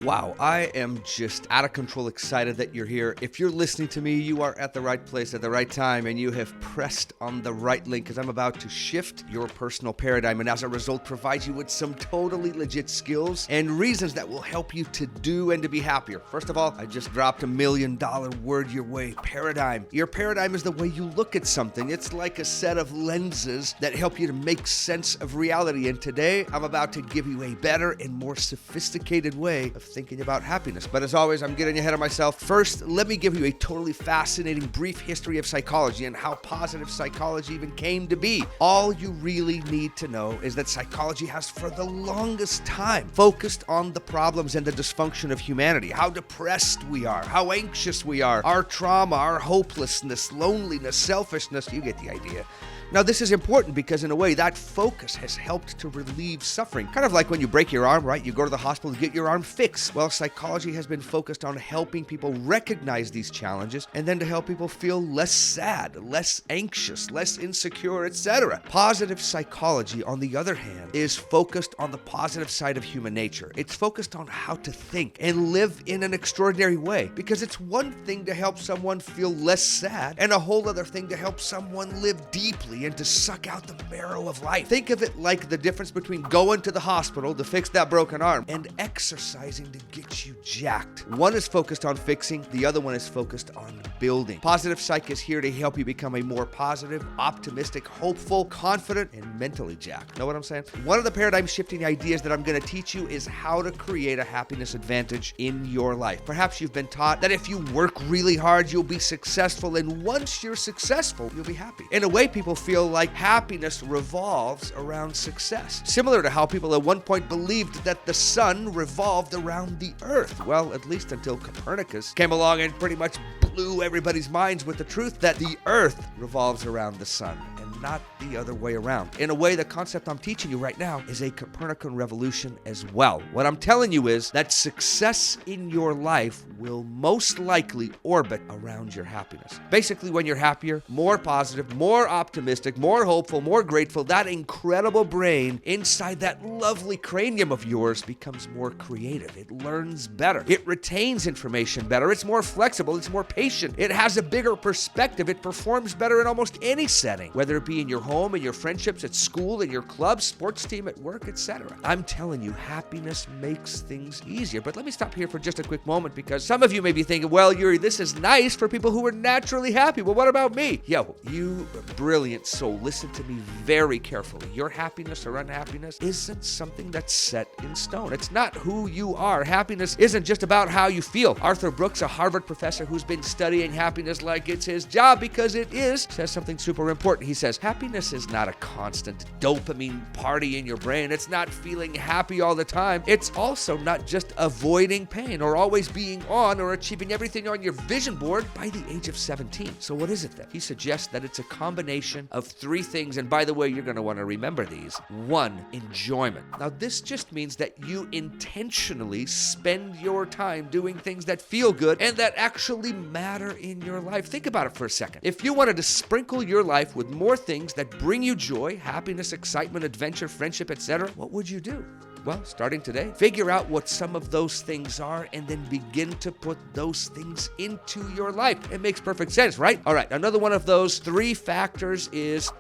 Wow, I am just out of control excited that you're here. If you're listening to me, you are at the right place at the right time, and you have pressed on the right link because I'm about to shift your personal paradigm and as a result provide you with some totally legit skills and reasons that will help you to do and to be happier. First of all, I just dropped $1 million word your way, paradigm. Your paradigm is the way you look at something. It's like a set of lenses that help you to make sense of reality. And today, I'm about to give you a better and more sophisticated way of thinking about happiness. But as always, I'm getting ahead of myself. First, let me give you a totally fascinating brief history of psychology and how positive psychology even came to be. All you really need to know is that psychology has for the longest time focused on the problems and the dysfunction of humanity, how depressed we are, how anxious we are, our trauma, our hopelessness, loneliness, selfishness, you get the idea. Now, this is important because, in a way, that focus has helped to relieve suffering. Kind of like when you break your arm, right? You go to the hospital to get your arm fixed. Well, psychology has been focused on helping people recognize these challenges and then to help people feel less sad, less anxious, less insecure, etc. Positive psychology, on the other hand, is focused on the positive side of human nature. It's focused on how to think and live in an extraordinary way, because it's one thing to help someone feel less sad and a whole other thing to help someone live deeply and to suck out the marrow of life. Think of it like the difference between going to the hospital to fix that broken arm and exercising to get you jacked. One is focused on fixing, the other one is focused on building. Positive Psych is here to help you become a more positive, optimistic, hopeful, confident, and mentally jacked. Know what I'm saying? One of the paradigm shifting ideas that I'm going to teach you is how to create a happiness advantage in your life. Perhaps you've been taught that if you work really hard, you'll be successful, and once you're successful, you'll be happy. In a way, people feel like happiness revolves around success. Similar to how people at one point believed that the sun revolved around the earth. Well, at least until Copernicus came along and pretty much blew everybody's minds with the truth that the earth revolves around the sun and not the other way around. In a way, the concept I'm teaching you right now is a Copernican revolution as well. What I'm telling you is that success in your life will most likely orbit around your happiness. Basically, when you're happier, more positive, more optimistic, more hopeful, more grateful, that incredible brain inside that lovely cranium of yours becomes more creative. It learns better. It retains information better. It's more flexible. It's more patient. It has a bigger perspective. It performs better in almost any setting, whether it be in your home, in your friendships, at school, in your club, sports team, at work, etc. I'm telling you, happiness makes things easier. But let me stop here for just a quick moment, because some of you may be thinking, well, Yuri, this is nice for people who are naturally happy. Well, what about me? Yo, you brilliant soul, listen to me very carefully. Your happiness or unhappiness isn't something that's set in stone. It's not who you are. Happiness isn't just about how you feel. Arthur Brooks, a Harvard professor who's been studying happiness like it's his job, because it is, says something super important. He says, happiness is not a constant dopamine party in your brain. It's not feeling happy all the time. It's also not just avoiding pain or always being on or achieving everything on your vision board by the age of 17. So what is it then? He suggests that it's a combination of three things, and by the way, you're going to want to remember these. One, enjoyment. Now, this just means that you intentionally spend your time doing things that feel good and that actually matter in your life. Think about it for a second. If you wanted to sprinkle your life with more things that bring you joy, happiness, excitement, adventure, friendship, etc., what would you do? Well, starting today, figure out what some of those things are and then begin to put those things into your life. It makes perfect sense, right? All right, another one of those three factors is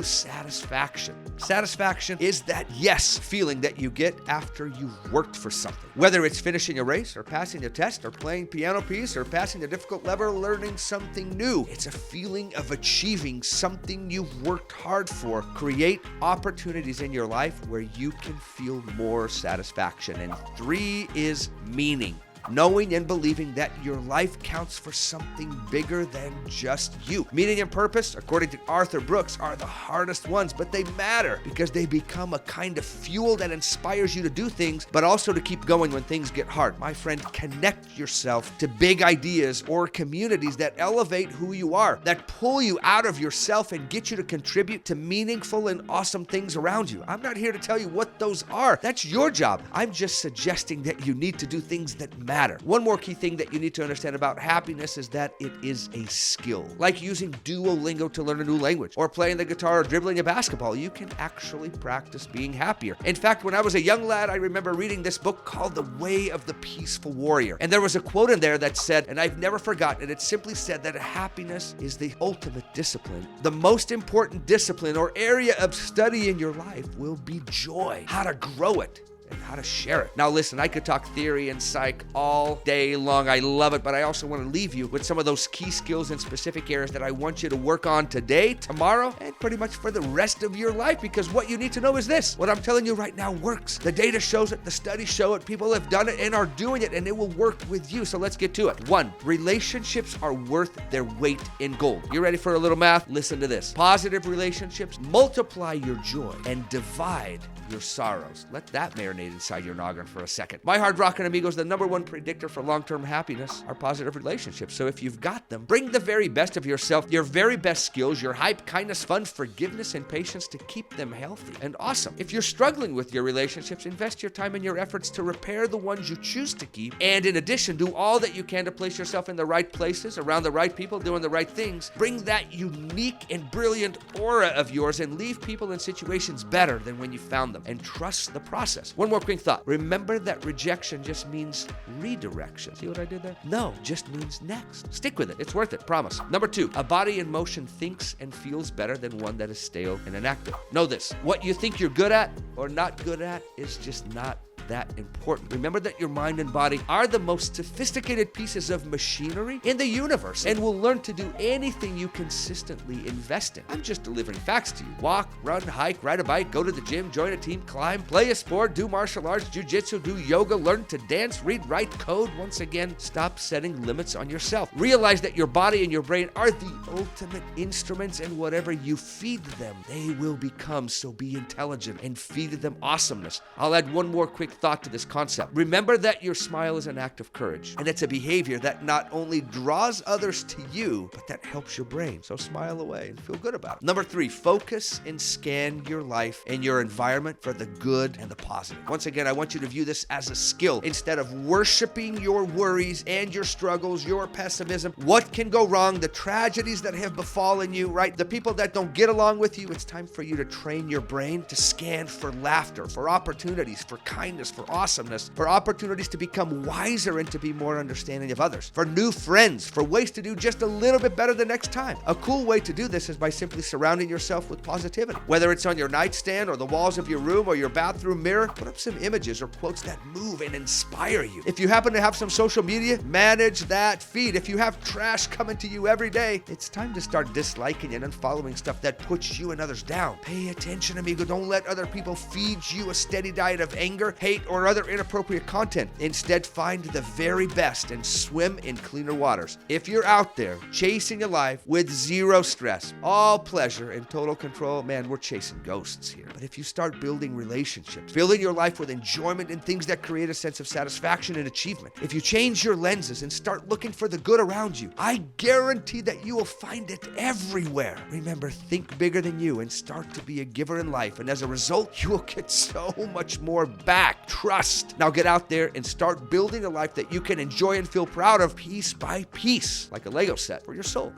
satisfaction. Satisfaction is that yes feeling that you get after you've worked for something. Whether it's finishing a race or passing a test or playing piano piece or passing a difficult level or learning something new. It's a feeling of achieving something you've worked hard for. Create opportunities in your life where you can feel more satisfaction. And three is meaning. Knowing and believing that your life counts for something bigger than just you. Meaning and purpose, according to Arthur Brooks, are the hardest ones, but they matter because they become a kind of fuel that inspires you to do things, but also to keep going when things get hard. My friend, connect yourself to big ideas or communities that elevate who you are, that pull you out of yourself and get you to contribute to meaningful and awesome things around you. I'm not here to tell you what those are. That's your job. I'm just suggesting that you need to do things that matter. matter. One more key thing that you need to understand about happiness is that it is a skill. Like using Duolingo to learn a new language, or playing the guitar or dribbling a basketball. You can actually practice being happier. In fact, when I was a young lad, I remember reading this book called The Way of the Peaceful Warrior. And there was a quote in there that said, and I've never forgotten it, it simply said that happiness is the ultimate discipline. The most important discipline or area of study in your life will be joy. How to grow it and how to share it. Now listen, I could talk theory and psych all day long. I love it, but I also want to leave you with some of those key skills in specific areas that I want you to work on today, tomorrow, and pretty much for the rest of your life, because what you need to know is this. What I'm telling you right now works. The data shows it, the studies show it, people have done it and are doing it, and it will work with you. So let's get to it. 1, relationships are worth their weight in gold. You ready for a little math? Listen to this. Positive relationships multiply your joy and divide your sorrows. Let that marinate inside your noggin for a second. My hard rockin' amigos, the number one predictor for long-term happiness are positive relationships. So if you've got them, bring the very best of yourself, your very best skills, your hype, kindness, fun, forgiveness, and patience to keep them healthy and awesome. If you're struggling with your relationships, invest your time and your efforts to repair the ones you choose to keep. And in addition, do all that you can to place yourself in the right places, around the right people, doing the right things. Bring that unique and brilliant aura of yours and leave people in situations better than when you found them. And trust the process. One more quick thought. Remember that rejection just means redirection. See what I did there? No, just means next. Stick with it. It's worth it. Promise. Number 2, a body in motion thinks and feels better than one that is stale and inactive. Know this. What you think you're good at or not good at is just not that important. Remember that your mind and body are the most sophisticated pieces of machinery in the universe and will learn to do anything you consistently invest in. I'm just delivering facts to you. Walk, run, hike, ride a bike, go to the gym, join a team, climb, play a sport, do martial arts, jujitsu, do yoga, learn to dance, read, write, code. Once again, stop setting limits on yourself. Realize that your body and your brain are the ultimate instruments, and whatever you feed them, they will become. So be intelligent and feed them awesomeness. I'll add one more quick thought to this concept. Remember that your smile is an act of courage, and it's a behavior that not only draws others to you, but that helps your brain. So smile away and feel good about it. Number 3, focus and scan your life and your environment for the good and the positive. Once again, I want you to view this as a skill. Instead of worshiping your worries and your struggles, your pessimism, what can go wrong, the tragedies that have befallen you, right? The people that don't get along with you, it's time for you to train your brain to scan for laughter, for opportunities, for kindness, for awesomeness, for opportunities to become wiser and to be more understanding of others, for new friends, for ways to do just a little bit better the next time. A cool way to do this is by simply surrounding yourself with positivity. Whether it's on your nightstand or the walls of your room or your bathroom mirror, put up some images or quotes that move and inspire you. If you happen to have some social media, manage that feed. If you have trash coming to you every day, it's time to start disliking and unfollowing stuff that puts you and others down. Pay attention, amigo. Don't let other people feed you a steady diet of anger, hate, or other inappropriate content. Instead, find the very best and swim in cleaner waters. If you're out there chasing a life with zero stress, all pleasure and total control, man, we're chasing ghosts here. But if you start building relationships, filling your life with enjoyment and things that create a sense of satisfaction and achievement, if you change your lenses and start looking for the good around you, I guarantee that you will find it everywhere. Remember, think bigger than you and start to be a giver in life. And as a result, you will get so much more back. Trust. Now get out there and start building a life that you can enjoy and feel proud of piece by piece, like a Lego set for your soul.